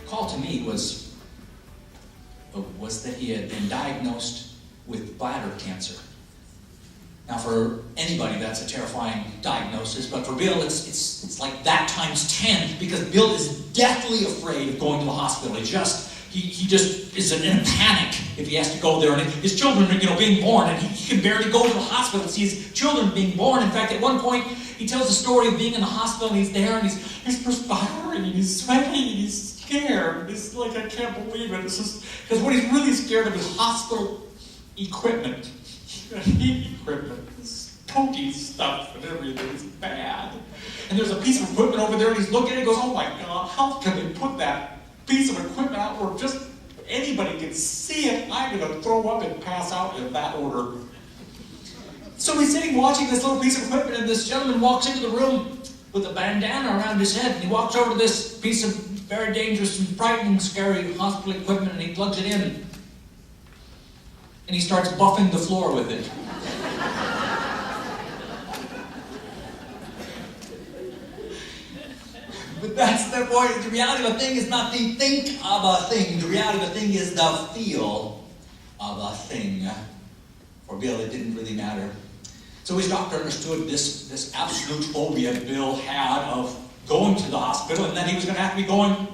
call to me was that he had been diagnosed with bladder cancer. Now, for anybody, that's a terrifying diagnosis, but for Bill, it's like that times 10, because Bill is deathly afraid of going to the hospital. He just is in a panic if he has to go there. And his children are, being born, and he can barely go to the hospital and see his children being born. In fact, at one point, he tells the story of being in the hospital, and he's there, and he's perspiring, and he's sweating, and he's scared. It's like, I can't believe it. Because what he's really scared of is hospital equipment. Heat equipment, this pokey stuff and everything is bad. And there's a piece of equipment over there, and he's looking at it and goes, oh my God, how can they put that piece of equipment out where just anybody can see it? I'm going to throw up and pass out in that order. So he's sitting watching this little piece of equipment, and this gentleman walks into the room with a bandana around his head, and he walks over to this piece of very dangerous and frightening, scary hospital equipment, and he plugs it in. And he starts buffing the floor with it. But that's the point. The reality of a thing is not the think of a thing. The reality of a thing is the feel of a thing. For Bill, it didn't really matter. So his doctor understood this absolute phobia Bill had of going to the hospital, and that he was going to have to be going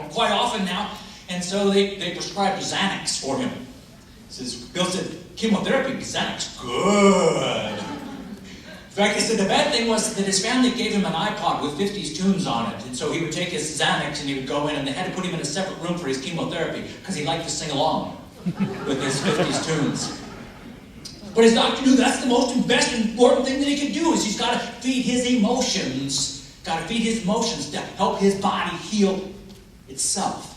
quite often now. And so they prescribed Xanax for him. Bill said, chemotherapy, Xanax, good. In fact, he said the bad thing was that his family gave him an iPod with 50s tunes on it. And so he would take his Xanax and he would go in, and they had to put him in a separate room for his chemotherapy because he liked to sing along with his 50s tunes. But his doctor knew that's the most and best important thing that he could do, is he's got to feed his emotions. Got to feed his emotions to help his body heal itself.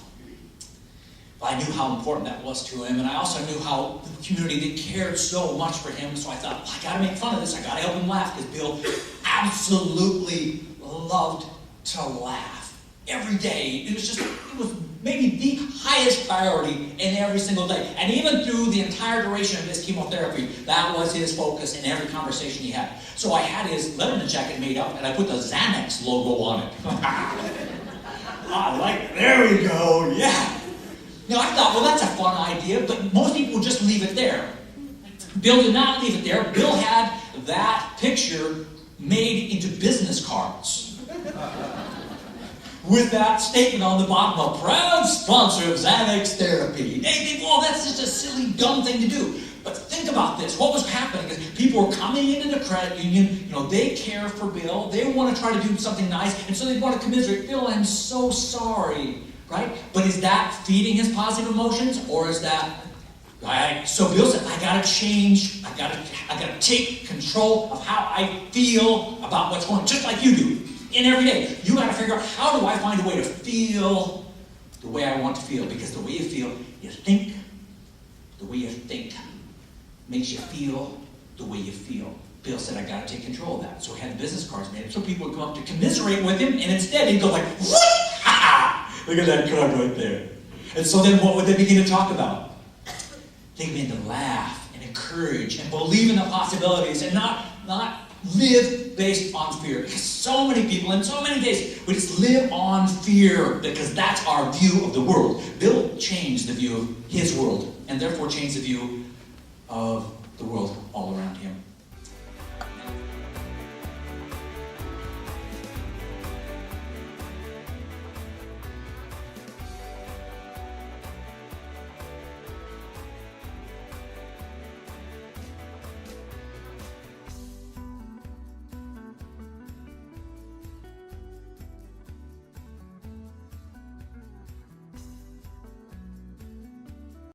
I knew how important that was to him, and I also knew how the community, they cared so much for him, so I thought, I gotta make fun of this, I gotta help him laugh, because Bill absolutely loved to laugh. Every day, it was maybe the highest priority in every single day. And even through the entire duration of his chemotherapy, that was his focus in every conversation he had. So I had his Letterman jacket made up, and I put the Xanax logo on it. I like it. There we go, yeah. Now, I thought, well, that's a fun idea, but most people would just leave it there. Bill did not leave it there. Bill had that picture made into business cards with that statement on the bottom, a proud sponsor of Xanax therapy. Hey, people, oh, that's just a silly, dumb thing to do. But think about this. What was happening is people were coming into the credit union. They care for Bill. They want to try to do something nice, and so they want to commiserate. Bill, I'm so sorry. Right? But is that feeding his positive emotions, or is that right? So Bill said, I gotta change. I gotta take control of how I feel about what's going on, just like you do. In every day, you gotta figure out, how do I find a way to feel the way I want to feel? Because the way you feel, you think. The way you think makes you feel the way you feel. Bill said, I gotta take control of that. So he had the business cards made up, so people would come up to commiserate with him, and instead he'd go like, what? Look at that card right there. And so then what would they begin to talk about? They begin to laugh and encourage and believe in the possibilities, and not live based on fear. Because so many people in so many days, we just live on fear because that's our view of the world. Bill changed the view of his world, and therefore changed the view of the world all around him.